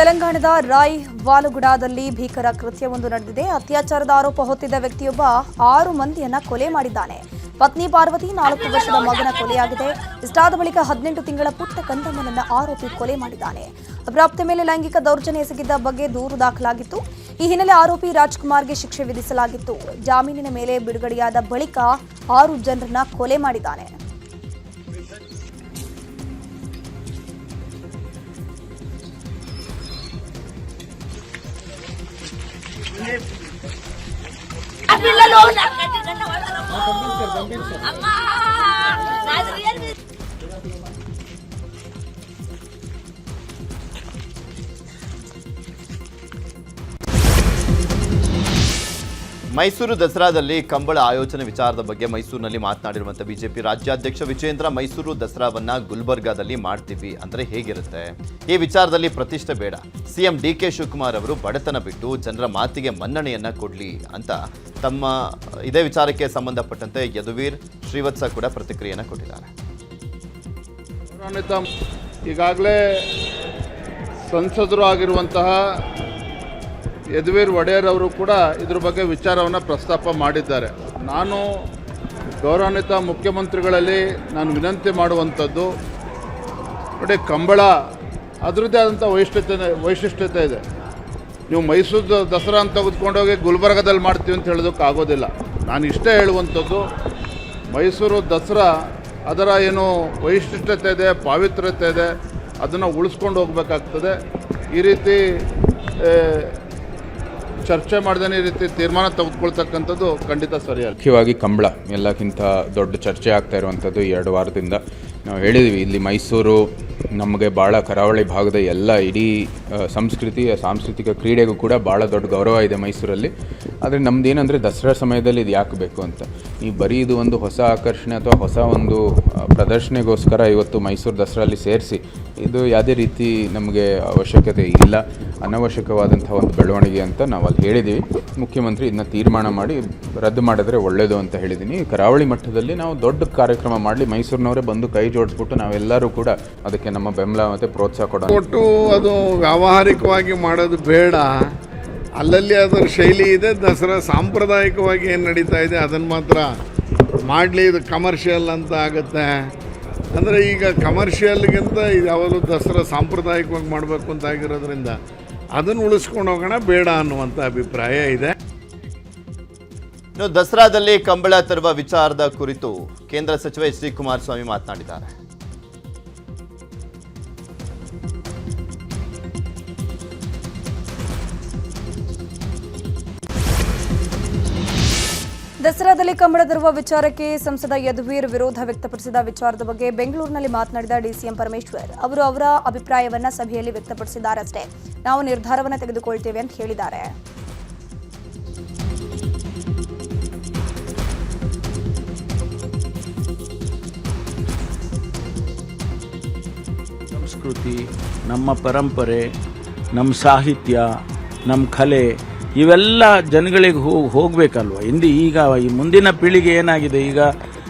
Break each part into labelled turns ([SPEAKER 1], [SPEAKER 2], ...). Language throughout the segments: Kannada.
[SPEAKER 1] ತೆಲಂಗಾಣದ ರಾಯ್ ವಾಲುಗುಡಾದಲ್ಲಿ ಭೀಕರ ಕೃತ್ಯವೊಂದು ನಡೆದಿದೆ. ಅತ್ಯಾಚಾರದ ಆರೋಪ ಹೊತ್ತಿದ್ದ ವ್ಯಕ್ತಿಯೊಬ್ಬ 6 ಮಂದಿಯನ್ನ ಕೊಲೆ ಮಾಡಿದ್ದಾನೆ. ಪತ್ನಿ ಪಾರ್ವತಿ 4 ವರ್ಷದ ಮಗನ ಕೊಲೆಯಾಗಿದೆ. ಇಷ್ಟಾದ ಬಳಿಕ 18 ತಿಂಗಳ ಪುಟ್ಟ ಕಂದಮ್ಮನನ್ನ ಆರೋಪಿ ಕೊಲೆ ಮಾಡಿದ್ದಾನೆ. ಅಪ್ರಾಪ್ತೆ ಮೇಲೆ ಲೈಂಗಿಕ ದೌರ್ಜನ್ಯ ಎಸಗಿದ್ದ ಬಗ್ಗೆ ದೂರು ದಾಖಲಾಗಿತ್ತು. ಈ ಹಿನ್ನೆಲೆ ಆರೋಪಿ ರಾಜ್ಕುಮಾರ್ಗೆ ಶಿಕ್ಷೆ ವಿಧಿಸಲಾಗಿತ್ತು. ಜಾಮೀನಿನ ಮೇಲೆ ಬಿಡುಗಡೆಯಾದ ಬಳಿಕ 6 ಜನರನ್ನ ಕೊಲೆ ಮಾಡಿದ್ದಾನೆ.
[SPEAKER 2] ಮೈಸೂರು ದಸರಾದಲ್ಲಿ ಕಂಬಳ ಆಯೋಜನೆ ವಿಚಾರದ ಬಗ್ಗೆ ಮೈಸೂರಿನಲ್ಲಿ ಮಾತನಾಡಿರುವಂಥ ಬಿಜೆಪಿ ರಾಜ್ಯಾಧ್ಯಕ್ಷ ವಿಜೇಂದ್ರ, ಮೈಸೂರು ದಸರಾವನ್ನ ಗುಲ್ಬರ್ಗಾದಲ್ಲಿ ಮಾಡ್ತೀವಿ ಅಂದರೆ ಹೇಗಿರುತ್ತೆ? ಈ ವಿಚಾರದಲ್ಲಿ ಪ್ರತಿಷ್ಠೆ ಬೇಡ. ಸಿಎಂ ಡಿ.ಕೆ. ಶಿವಕುಮಾರ್ ಅವರು ಬಡತನ ಬಿಟ್ಟು ಜನರ ಮಾತಿಗೆ ಮನ್ನಣೆಯನ್ನ ಕೊಡಲಿ ಅಂತ ತಮ್ಮ ಇದೇ ವಿಚಾರಕ್ಕೆ ಸಂಬಂಧಪಟ್ಟಂತೆ ಯದುವೀರ್ ಶ್ರೀವತ್ಸ ಕೂಡ ಪ್ರತಿಕ್ರಿಯೆಯನ್ನು ಕೊಟ್ಟಿದ್ದಾರೆ.
[SPEAKER 3] ಈಗಾಗಲೇ ಸಂಸದರು ಆಗಿರುವಂತಹ ಯದುವೀರ್ ಒಡೆಯರ್ ಅವರು ಕೂಡ ಇದ್ರ ಬಗ್ಗೆ ವಿಚಾರವನ್ನು ಪ್ರಸ್ತಾಪ ಮಾಡಿದ್ದಾರೆ. ನಾನು ಗೌರವಾನ್ವಿತ ಮುಖ್ಯಮಂತ್ರಿಗಳಲ್ಲಿ ನಾನು ವಿನಂತಿ ಮಾಡುವಂಥದ್ದು, ನೋಡಿ, ಕಂಬಳ ಅದರದ್ದೇ ಆದಂಥ ವೈಶಿಷ್ಟ್ಯತೆ ಇದೆ. ನೀವು ಮೈಸೂರು ದಸರಾ ಅಂತ ತೆಗೆದುಕೊಂಡೋಗಿ ಗುಲ್ಬರ್ಗದಲ್ಲಿ ಮಾಡ್ತೀವಿ ಅಂತ ಹೇಳೋದಕ್ಕಾಗೋದಿಲ್ಲ. ನಾನು ಇಷ್ಟೇ ಹೇಳುವಂಥದ್ದು, ಮೈಸೂರು ದಸರಾ ಅದರ ಏನು ವೈಶಿಷ್ಟ್ಯತೆ ಇದೆ, ಪಾವಿತ್ರ್ಯತೆ ಇದೆ, ಅದನ್ನು ಉಳಿಸ್ಕೊಂಡು ಹೋಗಬೇಕಾಗ್ತದೆ. ಈ ರೀತಿ ಚರ್ಚೆ ಮಾಡಿದ ಈ ರೀತಿ ತೀರ್ಮಾನ ತೆಗೆದುಕೊಳ್ತಕ್ಕಂಥದ್ದು ಖಂಡಿತ ಸರಿಯಲ್ಲ.
[SPEAKER 4] ಮುಖ್ಯವಾಗಿ ಕಂಬಳ ಎಲ್ಲಕ್ಕಿಂತ ದೊಡ್ಡ ಚರ್ಚೆ ಆಗ್ತಾ ಇರುವಂಥದ್ದು 2 ವಾರದಿಂದ. ನಾವು ಹೇಳಿದ್ವಿ, ಇಲ್ಲಿ ಮೈಸೂರು ನಮಗೆ ಭಾಳ ಕರಾವಳಿ ಭಾಗದ ಎಲ್ಲ ಇಡೀ ಸಾಂಸ್ಕೃತಿಕ ಕ್ರೀಡೆಗೂ ಕೂಡ ಭಾಳ ದೊಡ್ಡ ಗೌರವ ಇದೆ ಮೈಸೂರಲ್ಲಿ. ಆದರೆ ನಮ್ದು ಏನಂದರೆ ದಸರಾ ಸಮಯದಲ್ಲಿ ಇದು ಯಾಕೆ ಬೇಕು ಅಂತ, ಈ ಬರೀ ಇದು ಒಂದು ಹೊಸ ಆಕರ್ಷಣೆ ಅಥವಾ ಹೊಸ ಒಂದು ಪ್ರದರ್ಶನೆಗೋಸ್ಕರ ಇವತ್ತು ಮೈಸೂರು ದಸರಲ್ಲಿ ಸೇರಿಸಿ ಇದು ಯಾವುದೇ ರೀತಿ ನಮಗೆ ಅವಶ್ಯಕತೆ ಇಲ್ಲ, ಅನವಶ್ಯಕವಾದಂಥ ಒಂದು ಬೆಳವಣಿಗೆ ಅಂತ ನಾವು ಅಲ್ಲಿ ಹೇಳಿದ್ದೀವಿ. ಮುಖ್ಯಮಂತ್ರಿ ಇದನ್ನ ತೀರ್ಮಾನ ಮಾಡಿ ರದ್ದು ಮಾಡಿದ್ರೆ ಒಳ್ಳೆಯದು ಅಂತ ಹೇಳಿದ್ದೀನಿ. ಕರಾವಳಿ ಮಟ್ಟದಲ್ಲಿ ನಾವು ದೊಡ್ಡ ಕಾರ್ಯಕ್ರಮ ಮಾಡಲಿ, ಮೈಸೂರಿನವರೇ ಬಂದು ಕೈ ಜೋಡಿಸ್ಬಿಟ್ಟು ನಾವೆಲ್ಲರೂ ಕೂಡ ಅದಕ್ಕೆ ನಮ್ಮ ಬೆಂಬಲ ಮತ್ತು ಪ್ರೋತ್ಸಾಹ
[SPEAKER 3] ಕೊಟ್ಟು ಅದು ವ್ಯಾವಹಾರಿಕವಾಗಿ ಮಾಡೋದು ಬೇಡ. ಅಲ್ಲಲ್ಲಿ ಅದರ ಶೈಲಿ ಇದೆ. ದಸರಾ ಸಾಂಪ್ರದಾಯಿಕವಾಗಿ ಏನು ನಡೀತಾ ಇದೆ ಅದನ್ನು ಮಾತ್ರ ಮಾಡಲಿ. ಇದು ಕಮರ್ಷಿಯಲ್ ಅಂತ ಆಗುತ್ತೆ. ಅಂದರೆ ಈಗ ಕಮರ್ಷಿಯಲ್ಗಿಂತ ಇದು ಯಾವಾಗಲೂ ದಸರಾ ಸಾಂಪ್ರದಾಯಿಕವಾಗಿ ಮಾಡಬೇಕು ಅಂತ ಆಗಿರೋದ್ರಿಂದ ಅದನ್ನು ಉಳಿಸ್ಕೊಂಡು ಹೋಗೋಣ, ಬೇಡ ಅನ್ನುವಂಥ ಅಭಿಪ್ರಾಯ ಇದೆ.
[SPEAKER 2] ಇನ್ನು ದಸರಾದಲ್ಲಿ ಕಂಬಳ ತರುವ ವಿಚಾರದ ಕುರಿತು ಕೇಂದ್ರ ಸಚಿವ ಎಚ್ ಡಿ ಕುಮಾರಸ್ವಾಮಿ ಮಾತನಾಡಿದ್ದಾರೆ.
[SPEAKER 1] ದಸರಾದಲ್ಲಿ ಕಂಬಳ ತರುವ ವಿಚಾರಕ್ಕೆ ಸಂಸದ ಯದುವೀರ್ ವಿರೋಧ ವ್ಯಕ್ತಪಡಿಸಿದ ವಿಚಾರದ ಬಗ್ಗೆ ಬೆಂಗಳೂರಿನಲ್ಲಿ ಮಾತನಾಡಿದ ಡಿಸಿಎಂ ಪರಮೇಶ್ವರ್ ಅವರು ಅವರ ಅಭಿಪ್ರಾಯವನ್ನ ಸಭೆಯಲ್ಲಿ ವ್ಯಕ್ತಪಡಿಸಿದ್ದಾರಷ್ಟೇ. ನಾವು ನಿರ್ಧಾರವನ್ನು ತೆಗೆದುಕೊಳ್ತೇವೆ ಅಂತ ಹೇಳಿದ್ದಾರೆ.
[SPEAKER 5] ಸಂಸ್ಕೃತಿ, ನಮ್ಮ ಪರಂಪರೆ, ನಮ್ಮ ಸಾಹಿತ್ಯ, ನಮ್ಮ ಕಲೆ ಇವೆಲ್ಲ ಜನಗಳಿಗೆ ಹೋಗಬೇಕಲ್ವ. ಈಗ ಈ ಮುಂದಿನ ಪೀಳಿಗೆ ಏನಾಗಿದೆ, ಈಗ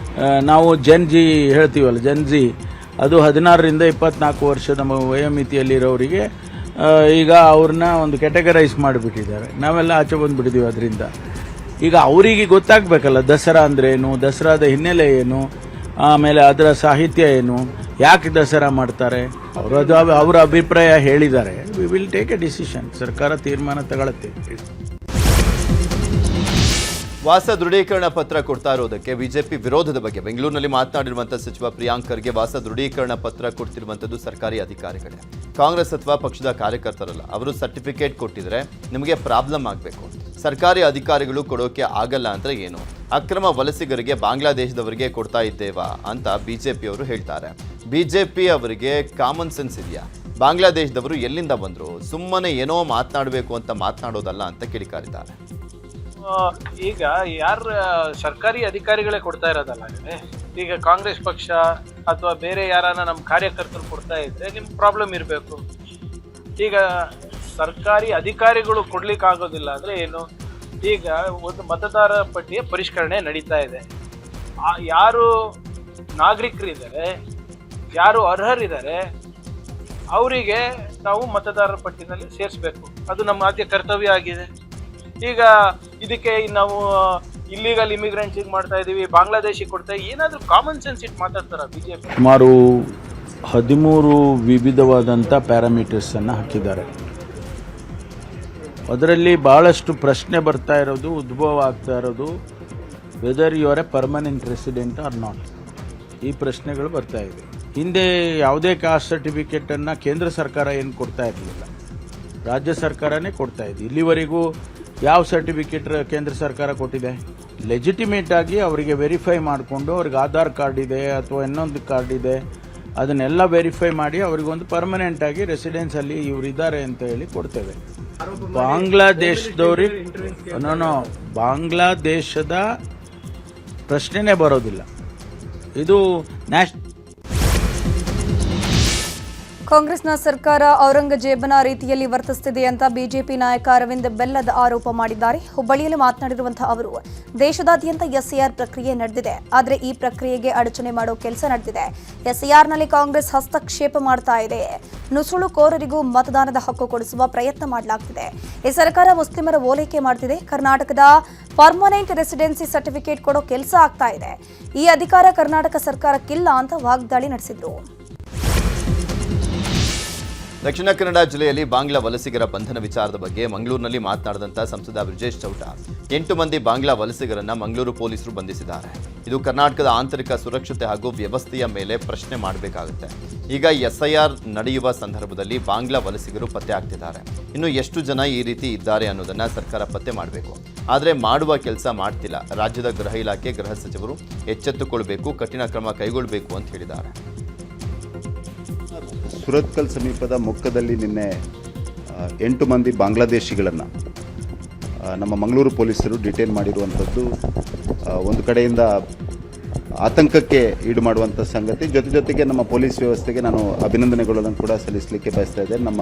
[SPEAKER 5] ನಾವು ಜನ್ಜಿ ಹೇಳ್ತೀವಲ್ಲ, ಜನ್ಜಿ ಅದು 16ರಿಂದ 24 ವರ್ಷದ ವಯೋಮಿತಿಯಲ್ಲಿರೋರಿಗೆ ಈಗ ಅವ್ರನ್ನ ಒಂದು ಕ್ಯಾಟಗರೈಸ್ ಮಾಡಿಬಿಟ್ಟಿದ್ದಾರೆ. ನಾವೆಲ್ಲ ಆಚೆ ಬಂದುಬಿಟ್ಟಿದ್ದೀವಿ ಅದರಿಂದ. ಈಗ ಅವರಿಗೆ ಗೊತ್ತಾಗಬೇಕಲ್ಲ ದಸರಾ ಅಂದ್ರೇನು, ದಸರಾದ ಹಿನ್ನೆಲೆ ಏನು, ಆಮೇಲೆ ಅದರ ಸಾಹಿತ್ಯ ಏನು, ಯಾಕೆ ದಸರಾ ಮಾಡ್ತಾರೆ, ಅವರ ಅಭಿಪ್ರಾಯ ಹೇಳಿದ್ದಾರೆ. We will take A decision. ಸರ್ಕಾರ ತೀರ್ಮಾನ ತಗೊಳುತ್ತೆ.
[SPEAKER 2] ವಾಸ ದೃಢೀಕರಣ ಪತ್ರ ಕೊಡ್ತಾ ಇರೋದಕ್ಕೆ ಬಿಜೆಪಿ ವಿರೋಧದ ಬಗ್ಗೆ ಬೆಂಗಳೂರಿನಲ್ಲಿ ಮಾತನಾಡಿರುವಂತಹ ಸಚಿವ ಪ್ರಿಯಾಂಕ್ ಖರ್ಗೆ, ವಾಸ ದೃಢೀಕರಣ ಪತ್ರ ಕೊಡ್ತಿರುವಂಥದ್ದು ಸರ್ಕಾರಿ ಅಧಿಕಾರಿಗಳೇ, ಕಾಂಗ್ರೆಸ್ ಅಥವಾ ಪಕ್ಷದ ಕಾರ್ಯಕರ್ತರಲ್ಲ. ಅವರು ಸರ್ಟಿಫಿಕೇಟ್ ಕೊಟ್ಟಿದ್ರೆ ನಿಮಗೆ ಪ್ರಾಬ್ಲಮ್ ಆಗಬೇಕು. ಸರ್ಕಾರಿ ಅಧಿಕಾರಿಗಳು ಕೊಡೋಕೆ ಆಗಲ್ಲ ಅಂದರೆ ಏನು? ಅಕ್ರಮ ವಲಸಿಗರಿಗೆ ಬಾಂಗ್ಲಾದೇಶದವರಿಗೆ ಕೊಡ್ತಾ ಇದ್ದೇವಾ ಅಂತ ಬಿಜೆಪಿಯವರು ಹೇಳ್ತಾರೆ. ಬಿಜೆಪಿ ಅವರಿಗೆ ಕಾಮನ್ ಸೆನ್ಸ್ ಇದೆಯಾ? ಬಾಂಗ್ಲಾದೇಶದವರು ಎಲ್ಲಿಂದ ಬಂದರು? ಸುಮ್ಮನೆ ಏನೋ ಮಾತನಾಡಬೇಕು ಅಂತ ಮಾತನಾಡೋದಲ್ಲ ಅಂತ ಕಿಡಿಕಾರಿದ್ದಾರೆ.
[SPEAKER 6] ಈಗ ಯಾರು ಸರ್ಕಾರಿ ಅಧಿಕಾರಿಗಳೇ ಕೊಡ್ತಾ ಇರೋದಲ್ಲ. ಈಗ ಕಾಂಗ್ರೆಸ್ ಪಕ್ಷ ಅಥವಾ ಬೇರೆ ಯಾರನ್ನ ನಮ್ಮ ಕಾರ್ಯಕರ್ತರು ಕೊಡ್ತಾ ಇದ್ರೆ ನಿಮ್ಗೆ ಪ್ರಾಬ್ಲಮ್ ಇರಬೇಕು. ಈಗ ಸರ್ಕಾರಿ ಅಧಿಕಾರಿಗಳು ಕೊಡ್ಲಿಕ್ಕೆ ಆಗೋದಿಲ್ಲ ಅಂದ್ರೆ ಏನು? ಈಗ ಒಂದು ಮತದಾರ ಪಟ್ಟಿಯ ಪರಿಷ್ಕರಣೆ ನಡೀತಾ ಇದೆ. ಯಾರು ನಾಗರಿಕರಿದ್ದಾರೆ, ಯಾರು ಅರ್ಹರಿದ್ದಾರೆ ಅವರಿಗೆ ನಾವು ಮತದಾರರ ಪಟ್ಟಿನಲ್ಲಿ ಸೇರಿಸ್ಬೇಕು. ಅದು ನಮ್ಮ ಆದ್ಯ ಕರ್ತವ್ಯ ಆಗಿದೆ. ಈಗ ಇದಕ್ಕೆ ನಾವು ಇಲ್ಲಿಗಲ್ ಇಮಿಗ್ರೆಂಟ್ಸಿಗೆ ಮಾಡ್ತಾ ಇದ್ದೀವಿ, ಬಾಂಗ್ಲಾದೇಶಿಗೆ ಕೊಡ್ತಾ ಏನಾದರೂ ಕಾಮನ್ ಸೆನ್ಸ್ ಇಟ್ಟು ಮಾತಾಡ್ತಾರ ಬಿಜೆಪಿ?
[SPEAKER 5] ಸುಮಾರು 13 ವಿವಿಧವಾದಂಥ ಪ್ಯಾರಾಮೀಟರ್ಸನ್ನು ಹಾಕಿದ್ದಾರೆ. ಅದರಲ್ಲಿ ಭಾಳಷ್ಟು ಪ್ರಶ್ನೆ ಬರ್ತಾ ಇರೋದು, ಉದ್ಭವ ಆಗ್ತಾ ಇರೋದು, whether you are a permanent resident or not. ಈ ಪ್ರಶ್ನೆಗಳು ಬರ್ತಾ ಇದೆ. ಹಿಂದೆ ಯಾವುದೇ ಕಾಸ್ಟ್ ಸರ್ಟಿಫಿಕೇಟನ್ನು ಕೇಂದ್ರ ಸರ್ಕಾರ ಏನು ಕೊಡ್ತಾ ಇರಲಿಲ್ಲ, ರಾಜ್ಯ ಸರ್ಕಾರನೇ ಕೊಡ್ತಾ ಇದೆ. ಇಲ್ಲಿವರೆಗೂ ಯಾವ ಸರ್ಟಿಫಿಕೇಟ್ ಕೇಂದ್ರ ಸರ್ಕಾರ ಕೊಟ್ಟಿದೆ? ಲೆಜಿಟಿಮೇಟ್ ಆಗಿ ಅವರಿಗೆ ವೆರಿಫೈ ಮಾಡಿಕೊಂಡು ಅವ್ರಿಗೆ ಆಧಾರ್ ಕಾರ್ಡ್ ಇದೆ ಅಥವಾ ಇನ್ನೊಂದು ಕಾರ್ಡ್ ಇದೆ, ಅದನ್ನೆಲ್ಲ ವೆರಿಫೈ ಮಾಡಿ ಅವರಿಗೊಂದು ಪರ್ಮನೆಂಟ್ ಆಗಿ ರೆಸಿಡೆನ್ಸಲ್ಲಿ ಇವರಿದ್ದಾರೆ ಅಂತ ಹೇಳಿ ಕೊಡ್ತೇವೆ. ಬಾಂಗ್ಲಾದೇಶದವ್ರಿಗೆ ಬಾಂಗ್ಲಾದೇಶದ ಪ್ರಶ್ನೆನೇ ಬರೋದಿಲ್ಲ. ಇದು
[SPEAKER 1] ಕಾಂಗ್ರೆಸ್ನ ಸರ್ಕಾರ ಔರಂಗಜೇಬನ ರೀತಿಯಲ್ಲಿ ವರ್ತಿಸುತ್ತಿದೆ ಅಂತ ಬಿಜೆಪಿ ನಾಯಕ ಅರವಿಂದ್ ಬೆಲ್ಲದ್ ಆರೋಪ ಮಾಡಿದ್ದಾರೆ. ಹುಬ್ಬಳ್ಳಿಯಲ್ಲಿ ಮಾತನಾಡಿರುವಂತಹ ಅವರು, ದೇಶದಾದ್ಯಂತ ಎಸ್ಐಆರ್ ಪ್ರಕ್ರಿಯೆ ನಡೆದಿದೆ, ಆದರೆ ಈ ಪ್ರಕ್ರಿಯೆಗೆ ಅಡಚಣೆ ಮಾಡೋ ಕೆಲಸ ನಡೆದಿದೆ. ಎಸ್ಐಆರ್ನಲ್ಲಿ ಕಾಂಗ್ರೆಸ್ ಹಸ್ತಕ್ಷೇಪ ಮಾಡ್ತಾ ಇದೆ. ನುಸುಳುಕೋರರಿಗೂ ಮತದಾನದ ಹಕ್ಕು ಕೊಡಿಸುವ ಪ್ರಯತ್ನ ಮಾಡಲಾಗ್ತಿದೆ. ಈ ಸರ್ಕಾರ ಮುಸ್ಲಿಮರ ಓಲೈಕೆ ಮಾಡ್ತಿದೆ. ಕರ್ನಾಟಕದ ಪರ್ಮನೆಂಟ್ ರೆಸಿಡೆನ್ಸಿ ಸರ್ಟಿಫಿಕೇಟ್ ಕೊಡೋ ಕೆಲಸ ಆಗ್ತಾ ಇದೆ. ಈ ಅಧಿಕಾರ ಕರ್ನಾಟಕ ಸರ್ಕಾರಕ್ಕಿಲ್ಲ ಅಂತ ವಾಗ್ದಾಳಿ ನಡೆಸಿದ್ರು.
[SPEAKER 2] ದಕ್ಷಿಣ ಕನ್ನಡ ಜಿಲ್ಲೆಯಲ್ಲಿ ಬಾಂಗ್ಲಾ ವಲಸಿಗರ ಬಂಧನ ವಿಚಾರದ ಬಗ್ಗೆ ಮಂಗಳೂರಿನಲ್ಲಿ ಮಾತನಾಡಿದಂಥ ಸಂಸದ ಬ್ರಿಜೇಶ್ ಚೌಟ, 8 ಮಂದಿ ಬಾಂಗ್ಲಾ ವಲಸಿಗರನ್ನ ಮಂಗಳೂರು ಪೊಲೀಸರು ಬಂಧಿಸಿದ್ದಾರೆ. ಇದು ಕರ್ನಾಟಕದ ಆಂತರಿಕ ಸುರಕ್ಷತೆ ಹಾಗೂ ವ್ಯವಸ್ಥೆಯ ಮೇಲೆ ಪ್ರಶ್ನೆ ಮಾಡಬೇಕಾಗುತ್ತೆ. ಈಗ ಎಸ್ಐಆರ್ ನಡೆಯುವ ಸಂದರ್ಭದಲ್ಲಿ ಬಾಂಗ್ಲಾ ವಲಸಿಗರು ಪತ್ತೆ ಆಗ್ತಿದ್ದಾರೆ. ಇನ್ನು ಎಷ್ಟು ಜನ ಈ ರೀತಿ ಇದ್ದಾರೆ ಅನ್ನೋದನ್ನ ಸರ್ಕಾರ ಪತ್ತೆ ಮಾಡಬೇಕು. ಆದರೆ ಮಾಡುವ ಕೆಲಸ ಮಾಡ್ತಿಲ್ಲ. ರಾಜ್ಯದ ಗೃಹ ಇಲಾಖೆ, ಗೃಹ ಸಚಿವರು ಎಚ್ಚೆತ್ತುಕೊಳ್ಬೇಕು, ಕಠಿಣ ಕ್ರಮ ಕೈಗೊಳ್ಳಬೇಕು ಅಂತ ಹೇಳಿದ್ದಾರೆ.
[SPEAKER 7] ಸುರತ್ಕಲ್ ಸಮೀಪದ ಮೊಕ್ಕದಲ್ಲಿ ನಿನ್ನೆ 8 ಮಂದಿ ಬಾಂಗ್ಲಾದೇಶಿಗಳನ್ನು ನಮ್ಮ ಮಂಗಳೂರು ಪೊಲೀಸರು ಡಿಟೇನ್ ಮಾಡಿರುವಂಥದ್ದು ಒಂದು ಕಡೆಯಿಂದ ಆತಂಕಕ್ಕೆ ಈಡು ಮಾಡುವಂಥ ಸಂಗತಿ. ಜೊತೆಗೆ ನಮ್ಮ ಪೊಲೀಸ್ ವ್ಯವಸ್ಥೆಗೆ ನಾನು ಅಭಿನಂದನೆಗಳನ್ನು ಕೂಡ ಸಲ್ಲಿಸಲಿಕ್ಕೆ ಬಯಸ್ತಾ ಇದ್ದೇನೆ. ನಮ್ಮ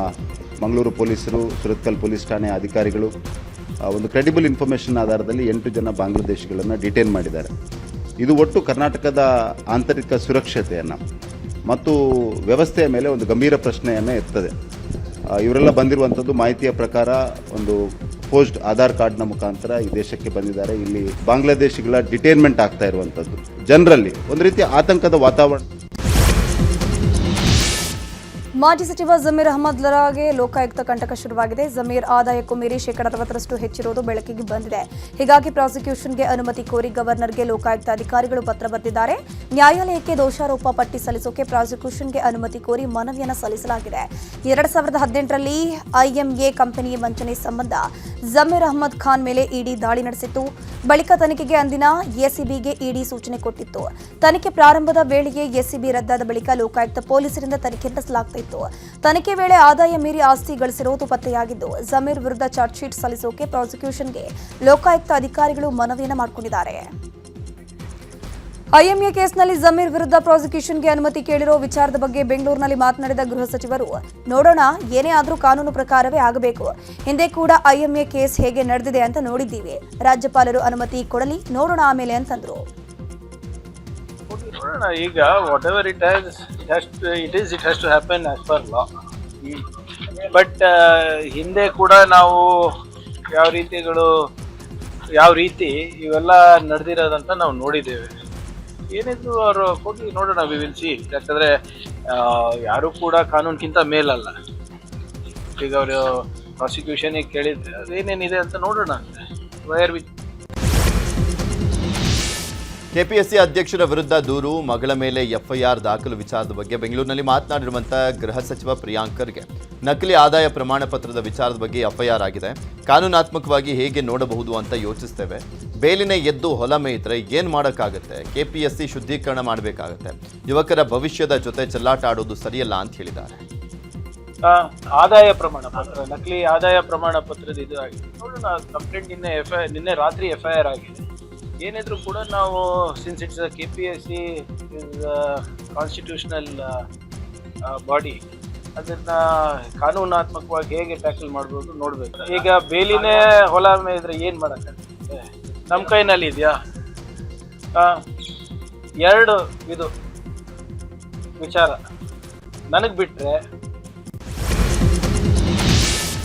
[SPEAKER 7] ಮಂಗಳೂರು ಪೊಲೀಸರು, ಸುರತ್ಕಲ್ ಪೊಲೀಸ್ ಠಾಣೆ ಅಧಿಕಾರಿಗಳು ಒಂದು ಕ್ರೆಡಿಬಲ್ ಇನ್ಫಾರ್ಮೇಷನ್ ಆಧಾರದಲ್ಲಿ 8 ಜನ ಬಾಂಗ್ಲಾದೇಶಿಗಳನ್ನು ಡಿಟೇನ್ ಮಾಡಿದ್ದಾರೆ. ಇದು ಒಟ್ಟು ಕರ್ನಾಟಕದ ಆಂತರಿಕ ಸುರಕ್ಷತೆಯನ್ನು ಮತ್ತು ವ್ಯವಸ್ಥೆಯ ಮೇಲೆ ಒಂದು ಗಂಭೀರ ಪ್ರಶ್ನೆಯನ್ನು ಎತ್ತದೆ. ಇವರೆಲ್ಲ ಬಂದಿರುವಂಥದ್ದು ಮಾಹಿತಿಯ ಪ್ರಕಾರ ಒಂದು ಪೋಸ್ಟ್ ಆಧಾರ್ ಕಾರ್ಡ್ನ ಮುಖಾಂತರ ಈ ದೇಶಕ್ಕೆ ಬಂದಿದ್ದಾರೆ. ಇಲ್ಲಿ ಬಾಂಗ್ಲಾದೇಶಿಗಳ ಡಿಟೇನ್ಮೆಂಟ್ ಆಗ್ತಾ ಇರುವಂಥದ್ದು ಜನರಲ್ಲಿ ಒಂದು ರೀತಿಯ ಆತಂಕದ ವಾತಾವರಣ.
[SPEAKER 1] ಮಾಜಿ ಸಚಿವ ಜಮೀರ್ ಅಹಮದ್ ಲರಾಗೆ ಲೋಕಾಯುಕ್ತ ಕಂಟಕ ಶುರುವಾಗಿದೆ. ಜಮೀರ್ ಆದಾಯಕ್ಕೂ ಮೀರಿ 60% ಹೆಚ್ಚಿರುವುದು ಬೆಳಕಿಗೆ ಬಂದಿದೆ. ಹೀಗಾಗಿ ಪ್ರಾಸಿಕ್ಯೂಷನ್ಗೆ ಅನುಮತಿ ಕೋರಿ ಗವರ್ನರ್ಗೆ ಲೋಕಾಯುಕ್ತ ಅಧಿಕಾರಿಗಳು ಪತ್ರ ಬರೆದಿದ್ದಾರೆ. ನ್ಯಾಯಾಲಯಕ್ಕೆ ದೋಷಾರೋಪ ಪಟ್ಟಿ ಸಲ್ಲಿಸೋಕೆ ಪ್ರಾಸಿಕ್ಯೂಷನ್ಗೆ ಅನುಮತಿ ಕೋರಿ ಮನವಿಯನ್ನು ಸಲ್ಲಿಸಲಾಗಿದೆ. 2018ರಲ್ಲಿ ಐಎಂಎ ಕಂಪನಿ ವಂಚನೆ ಸಂಬಂಧ ಜಮೀರ್ ಅಹಮದ್ ಖಾನ್ ಮೇಲೆ ಇಡಿ ದಾಳಿ ನಡೆಸಿತ್ತು. ಬಳಿಕ ತನಿಖೆಗೆ ಅಂದಿನ ಎಸಿಬಿಗೆ ಇಡಿ ಸೂಚನೆ ಕೊಟ್ಟಿತ್ತು. ತನಿಖೆ ಪ್ರಾರಂಭದ ವೇಳೆಯೇ ಎಸಿಬಿ ರದ್ದಾದ ಬಳಿಕ ಲೋಕಾಯುಕ್ತ ಪೊಲೀಸರಿಂದ ತನಿಖೆ ನಡೆಸಲಾಗುತ್ತಿತ್ತು. ತನಿಖೆ ವೇಳೆ ಆದಾಯ ಮೀರಿ ಆಸ್ತಿ ಗಳಿಸಿರುವುದು ಪತ್ತೆಯಾಗಿದ್ದು, ಜಮೀರ್ ವಿರುದ್ಧ ಚಾರ್ಜ್ ಶೀಟ್ ಸಲ್ಲಿಸೋಕೆ ಪ್ರಾಸಿಕ್ಯೂಷನ್ಗೆ ಲೋಕಾಯುಕ್ತ ಅಧಿಕಾರಿಗಳು ಮನವಿಯನ್ನು ಮಾಡಿಕೊಂಡಿದ್ದಾರೆ. ಐಎಂಎ ಕೇಸ್ನಲ್ಲಿ ಜಮೀರ್ ವಿರುದ್ಧ ಪ್ರಾಸಿಕ್ಯೂಷನ್ಗೆ ಅನುಮತಿ ಕೇಳಿರೋ ವಿಚಾರದ ಬಗ್ಗೆ ಬೆಂಗಳೂರಿನಲ್ಲಿ ಮಾತನಾಡಿದ ಗೃಹ ಸಚಿವರು, ನೋಡೋಣ, ಏನೇ ಆದರೂ ಕಾನೂನು ಪ್ರಕಾರವೇ ಆಗಬೇಕು. ಹಿಂದೆ ಕೂಡ ಐಎಂಎ ಕೇಸ್ ಹೇಗೆ ನಡೆದಿದೆ ಅಂತ ನೋಡಿದ್ದೀವಿ. ರಾಜ್ಯಪಾಲರು ಅನುಮತಿ ಕೊಡಲಿ, ನೋಡೋಣ ಆಮೇಲೆ ಅಂತಂದ್ರು.
[SPEAKER 6] ನೋಡೋಣ, ಈಗ whatever it has to happen as per law. But ಹಿಂದೆ ಕೂಡ ನಾವು ಯಾವ ರೀತಿ ಇವೆಲ್ಲ ನಡೆದಿರೋದಂತ ನಾವು ನೋಡಿದ್ದೇವೆ. ಏನಿದ್ರು ಅವರು ಕೊಡಿ, ನೋಡೋಣ, ವಿ ವಿಲ್ ಸಿ. ಯಾಕಂದ್ರೆ ಯಾರು ಕೂಡ ಕಾನೂನ್ಗಿಂತ ಮೇಲಲ್ಲ. ಈಗ ಅವರು ಪ್ರಾಸಿಕ್ಯೂಷನ್ ಕೇಳಿದ್ರೆ ಅದೇನೇನಿದೆ ಅಂತ ನೋಡೋಣ.
[SPEAKER 2] ಕೆಪಿಎಸ್ಸಿ ಅಧ್ಯಕ್ಷರ ವಿರುದ್ಧ ದೂರು, ಮಗಳ ಮೇಲೆ ಎಫ್ಐಆರ್ ದಾಖಲು ವಿಚಾರದ ಬಗ್ಗೆ ಬೆಂಗಳೂರಿನಲ್ಲಿ ಮಾತನಾಡಿರುವಂತಹ ಗೃಹ ಸಚಿವ ಪ್ರಿಯಾಂಕ್ ಖರ್ಗೆ, ನಕಲಿ ಆದಾಯ ಪ್ರಮಾಣ ಪತ್ರದ ವಿಚಾರದ ಬಗ್ಗೆ ಎಫ್ಐಆರ್ ಆಗಿದೆ. ಕಾನೂನಾತ್ಮಕವಾಗಿ ಹೇಗೆ ನೋಡಬಹುದು ಅಂತ ಯೋಚಿಸ್ತೇವೆ. ಬೇಲಿನ ಎದ್ದು ಹೊಲ ಮೇಯಿದ್ರೆ ಏನ್ ಮಾಡೋಕ್ಕಾಗತ್ತೆ? ಕೆಪಿಎಸ್ಸಿ ಶುದ್ಧೀಕರಣ ಮಾಡಬೇಕಾಗತ್ತೆ. ಯುವಕರ ಭವಿಷ್ಯದ ಜೊತೆ ಚೆಲ್ಲಾಟ ಆಡೋದು ಸರಿಯಲ್ಲ ಅಂತ ಹೇಳಿದ್ದಾರೆ.
[SPEAKER 6] ಆದಾಯ ಪ್ರಮಾಣ ಪತ್ರ, ನಕಲಿ ಆದಾಯ ಪ್ರಮಾಣ ಪತ್ರದ ಇದು ಆಗಿದೆ. ನೋಡೋಣ, ಕಂಪ್ಲೇಂಟ್ ನಿನ್ನೆ ರಾತ್ರಿ ಎಫ್ಐಆರ್ ಆಗಿದೆ. ಏನಿದ್ರು ಕೂಡ ನಾವು since it's KPSC is constitutional body, ಅದನ್ನ ಕಾನೂನಾತ್ಮಕವಾಗಿ ಹೇಗೆ ಟ್ಯಾಕಲ್ ಮಾಡ್ಬೋದು ನೋಡ್ಬೇಕು. ಈಗ ಬೇಲಿನೇ ಹೊಲ ಮೇಯಿದ್ರೆ ಏನ್ ಮಾಡಕ್ಕಾಗುತ್ತೆ? ನಮ್ಮ ಕೈನಲ್ಲಿ ಇದೆಯಾ? ಎರಡು ಇದು ವಿಚಾರ ನನಗೆ ಬಿಟ್ರೆ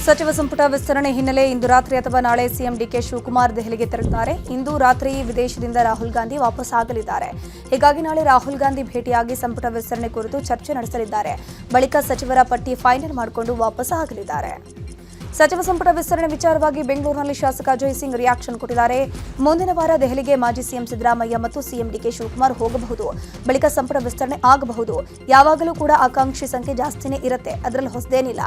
[SPEAKER 1] ಸಚಿವ ಸಂಪುಟ ವಿಸ್ತರಣೆ ಹಿನ್ನೆಲೆ ಇಂದು ರಾತ್ರಿ ಅಥವಾ ನಾಳೆ ಸಿಎಂ ಡಿಕೆ ಶಿವಕುಮಾರ್ ದೆಹಲಿಗೆ ತೆರಳುತ್ತಾರೆ. ಇಂದು ರಾತ್ರಿ ವಿದೇಶದಿಂದ ರಾಹುಲ್ ಗಾಂಧಿ ವಾಪಸ್ ಆಗಲಿದ್ದಾರೆ. ಹೀಗಾಗಿ ನಾಳೆ ರಾಹುಲ್ ಗಾಂಧಿ ಭೇಟಿಯಾಗಿ ಸಂಪುಟ ವಿಸ್ತರಣೆ ಕುರಿತು ಚರ್ಚೆ ನಡೆಸಲಿದ್ದಾರೆ. ಬಳಿಕ ಸಚಿವರ ಪಟ್ಟಿ ಫೈನಲ್ ಮಾಡಿಕೊಂಡು ವಾಪಸ್ ಆಗಲಿದ್ದಾರೆ. ಸಚಿವ ಸಂಪುಟ ವಿಸ್ತರಣೆ ವಿಚಾರವಾಗಿ ಬೆಂಗಳೂರಿನಲ್ಲಿ ಶಾಸಕ ಅಜಯ್ ಸಿಂಗ್ ರಿಯಾಕ್ಷನ್ ಕೊಟ್ಟಿದ್ದಾರೆ. ಮುಂದಿನ ವಾರ ದೆಹಲಿಗೆ ಮಾಜಿ ಸಿಎಂ ಸಿದ್ದರಾಮಯ್ಯ ಮತ್ತು ಸಿಎಂ ಡಿಕೆ ಶಿವಕುಮಾರ್ ಹೋಗಬಹುದು. ಬಳಿಕ ಸಂಪುಟ ವಿಸ್ತರಣೆ ಆಗಬಹುದು. ಯಾವಾಗಲೂ ಕೂಡ ಆಕಾಂಕ್ಷಿ ಸಂಖ್ಯೆ ಜಾಸ್ತಿನೇ ಇರುತ್ತೆ, ಅದರಲ್ಲಿ ಹೊಸದೇನಿಲ್ಲ.